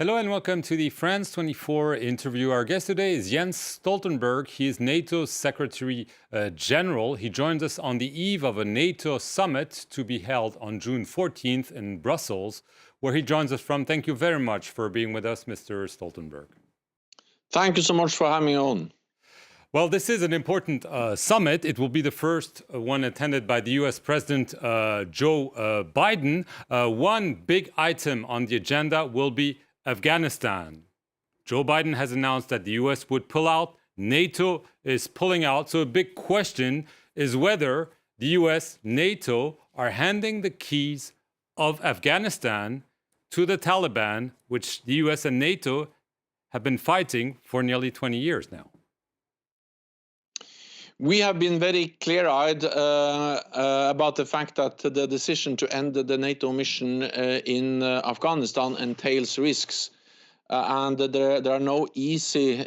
Hello and welcome to the France 24 interview. Our guest today is Jens Stoltenberg. He is NATO's Secretary General. He joins us on the eve of a NATO summit to be held on June 14th in Brussels, where he joins us from. Thank you very much for being with us, Mr. Stoltenberg. Thank you so much for having me on. Well, this is an important summit. It will be the first one attended by the US President Joe Biden. One big item on the agenda will be Afghanistan. Joe Biden has announced that the US would pull out. NATO is pulling out. So a big question is whether the US, NATO are handing the keys of Afghanistan to the Taliban, which the US and NATO have been fighting for nearly 20 years now. We have been very clear-eyed about the fact that the decision to end the NATO mission in Afghanistan entails risks. And there are no easy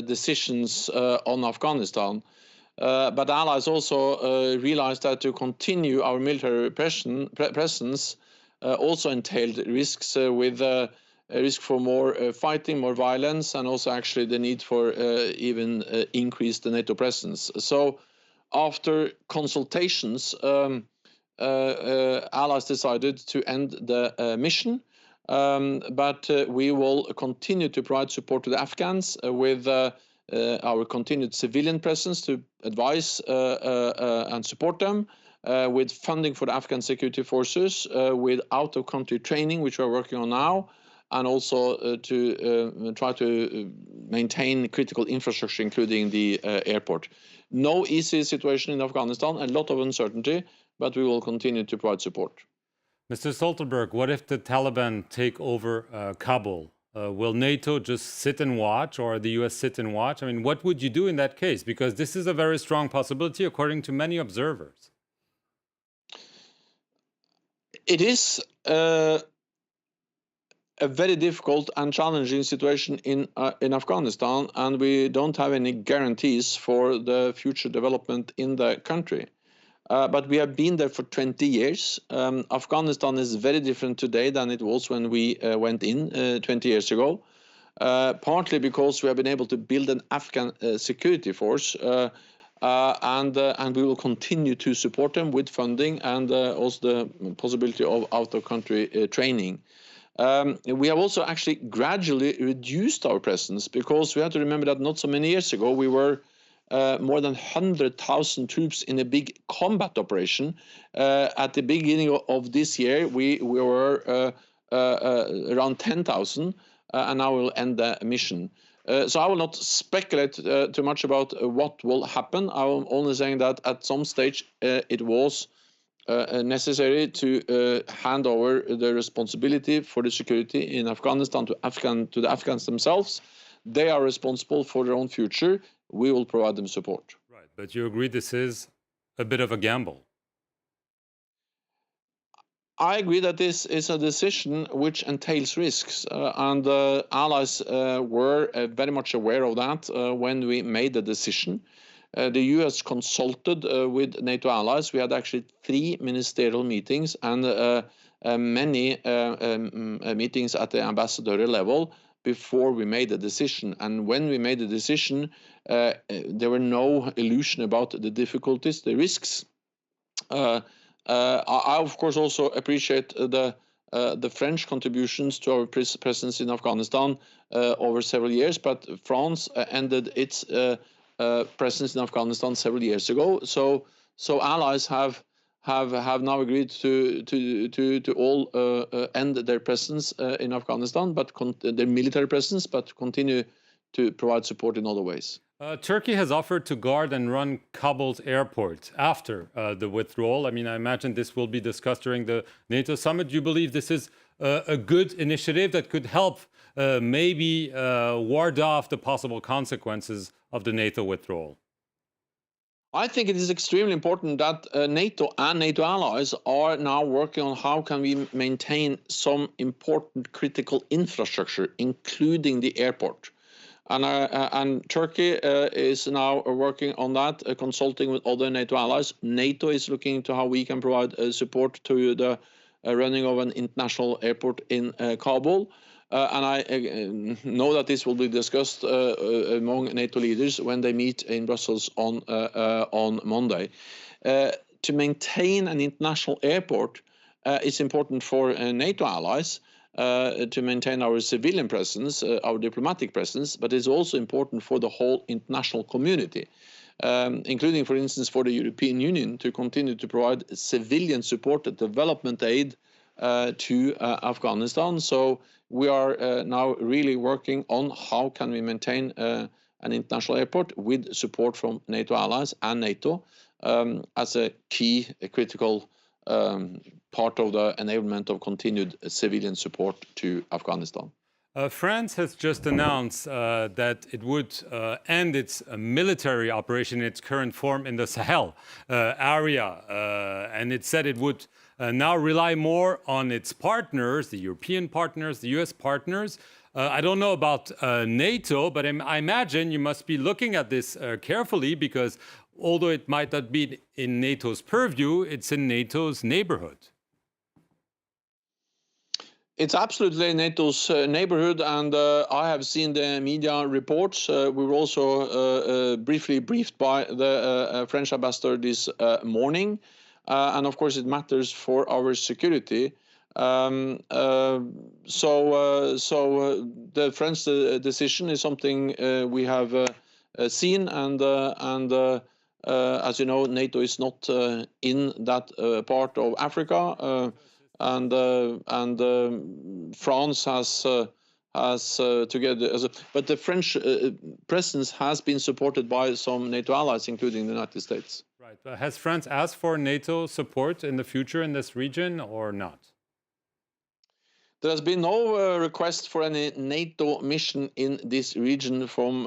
decisions on Afghanistan. But allies also realized that to continue our military presence also entailed risks with a risk for more fighting, more violence, and also actually the need for even increase the NATO presence. So after consultations, allies decided to end the mission, but we will continue to provide support to the Afghans with our continued civilian presence to advise and support them, with funding for the Afghan security forces, with out-of-country training, which we're working on now, and also to try to maintain critical infrastructure, including the airport. No easy situation in Afghanistan, a lot of uncertainty, but we will continue to provide support. Mr. Stoltenberg, what if the Taliban take over Kabul? Will NATO just sit and watch, or the US sit and watch? I mean, what would you do in that case? Because this is a very strong possibility, according to many observers. It is a very difficult and challenging situation in Afghanistan, and we don't have any guarantees for the future development in the country. But we have been there for 20 years. Afghanistan is very different today than it was when we went in 20 years ago, partly because we have been able to build an Afghan security force, and we will continue to support them with funding and also the possibility of out-of-country training. We have also actually gradually reduced our presence, because we have to remember that not so many years ago we were more than 100,000 troops in a big combat operation. At the beginning of this year, we were around 10,000, and now we'll end the mission. So I will not speculate too much about what will happen. I'm only saying that at some stage it was necessary to hand over the responsibility for the security in Afghanistan to the Afghans themselves. They are responsible for their own future. We will provide them support. Right, but you agree this is a bit of a gamble? I agree that this is a decision which entails risks, and allies were very much aware of that when we made the decision. The US consulted with NATO allies. We had actually 3 ministerial meetings and many meetings at the ambassadorial level before we made the decision. And when we made the decision, there were no illusion about the difficulties, the risks. I of course also appreciate the French contributions to our presence in Afghanistan over several years, but France ended its presence in Afghanistan several years ago. So allies have now agreed to all end their presence in Afghanistan, but their military presence, but continue to provide support in other ways. Turkey has offered to guard and run Kabul's airport after the withdrawal. I mean, I imagine this will be discussed during the NATO summit. Do you believe this is a good initiative that could help maybe ward off the possible consequences of the NATO withdrawal? I think it is extremely important that NATO and NATO allies are now working on how can we maintain some important critical infrastructure, including the airport. And Turkey is now working on that, consulting with other NATO allies. NATO is looking into how we can provide support to the running of an international airport in Kabul. And I know that this will be discussed among NATO leaders when they meet in Brussels on Monday. To maintain an international airport is important for NATO allies to maintain our civilian presence, our diplomatic presence, but it's also important for the whole international community. Including, for instance, for the European Union to continue to provide civilian support and development aid to Afghanistan. So we are now really working on how can we maintain an international airport with support from NATO allies and NATO as a key, a critical part of the enablement of continued civilian support to Afghanistan. France has just announced that it would end its military operation in its current form in the Sahel area. And it said it would now rely more on its partners, the European partners, the US partners. I don't know about NATO, but I imagine you must be looking at this carefully because although it might not be in NATO's purview, it's in NATO's neighborhood. It's absolutely NATO's neighborhood, and I have seen the media reports. We were also briefly briefed by the French ambassador this morning, and of course it matters for our security. So the French decision is something we have seen, and as you know, NATO is not in that part of Africa. And France has together, but the French presence has been supported by some NATO allies, including the United States. Right. But has France asked for NATO support in the future in this region or not? There has been no request for any NATO mission in this region from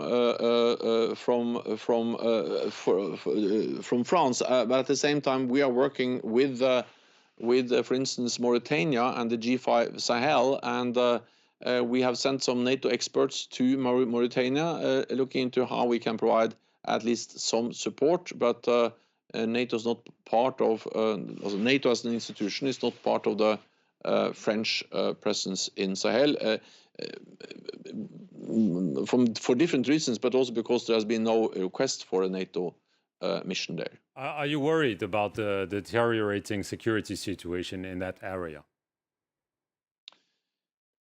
France. But at the same time, we are working with, for instance, Mauritania and the G5 Sahel, and we have sent some NATO experts to Mauritania looking into how we can provide at least some support. But NATO is not part of, NATO as an institution is not part of the French presence in Sahel for different reasons, but also because there has been no request for a NATO mission there. Are you worried about the deteriorating security situation in that area?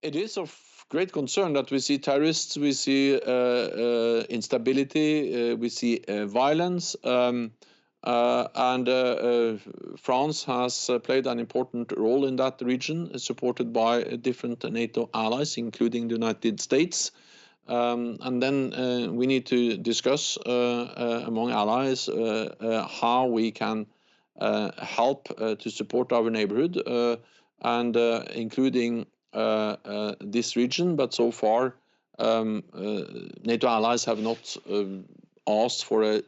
It is of great concern that we see terrorists, we see instability, we see violence, and France has played an important role in that region, supported by different NATO allies, including the United States. And then we need to discuss among allies how we can help to support our neighborhood, and including this region. But so far, NATO allies have not asked for a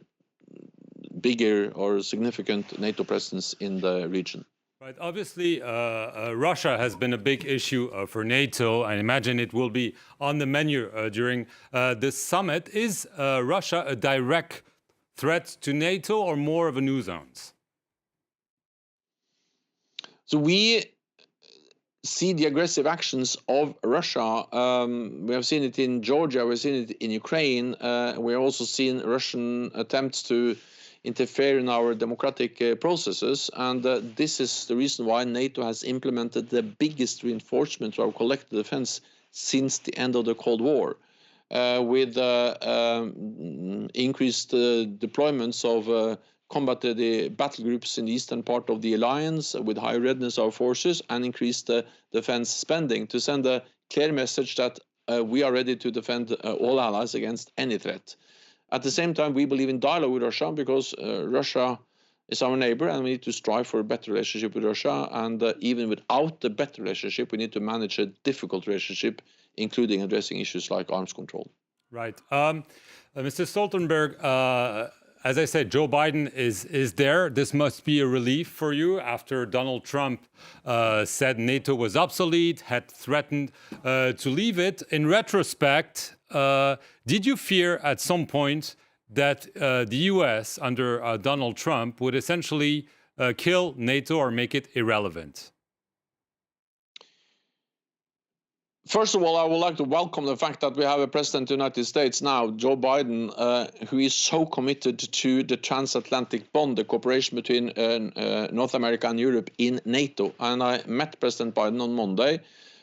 bigger or significant NATO presence in the region. Right. Obviously, Russia has been a big issue for NATO. I imagine it will be on the menu during this summit. Is Russia a direct threat to NATO or more of a nuisance? So we see the aggressive actions of Russia. We have seen it in Georgia, we've seen it in Ukraine. We have also seen Russian attempts to interfere in our democratic processes, and this is the reason why NATO has implemented the biggest reinforcement to our collective defense since the end of the Cold War, with increased deployments of combat-ready battle groups in the eastern part of the alliance, with high readiness of our forces, and increased defense spending to send a clear message that we are ready to defend all allies against any threat. At the same time, we believe in dialogue with Russia because Russia is our neighbor, and we need to strive for a better relationship with Russia. And even without the better relationship, we need to manage a difficult relationship, including addressing issues like arms control. Right. Mr. Stoltenberg, as I said, Joe Biden is there. This must be a relief for you after Donald Trump said NATO was obsolete, had threatened to leave it. In retrospect, did you fear at some point that the US under Donald Trump would essentially kill NATO or make it irrelevant? First of all, I would like to welcome the fact that we have a president of the United States now, Joe Biden, who is so committed to the transatlantic bond, the cooperation between North America and Europe in NATO. And I met President Biden on Monday,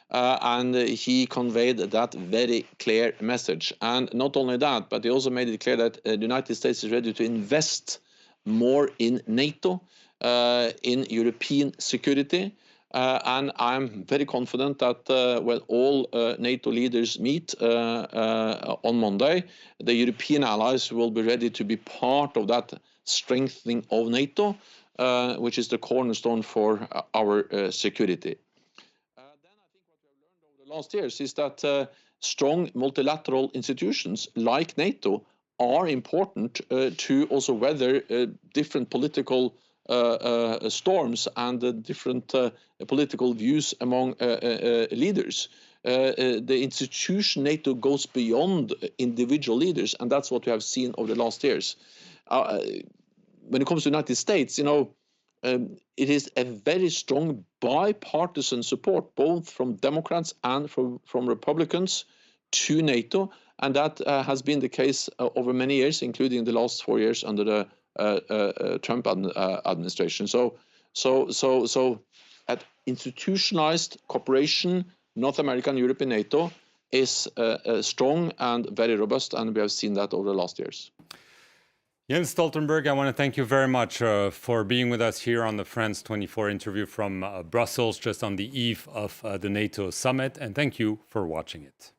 and he conveyed that very clear message. And not only that, but he also made it clear that the United States is ready to invest more in NATO, in European security. And I'm very confident that when all NATO leaders meet on Monday, the European allies will be ready to be part of that strengthening of NATO, which is the cornerstone for our security. Then I think what we have learned over the last years is that strong multilateral institutions like NATO are important to also weather different political storms and different political views among leaders. The institution NATO goes beyond individual leaders, and that's what we have seen over the last years. When it comes to the United States, it is a very strong bipartisan support, both from Democrats and from Republicans, to NATO, and that has been the case over many years, including the last 4 years under the Trump administration. So at institutionalized cooperation, North America and Europe and NATO is strong and very robust, and we have seen that over the last years. Jens Stoltenberg, I want to thank you very much for being with us here on the France 24 interview from Brussels, just on the eve of the NATO summit, and thank you for watching it.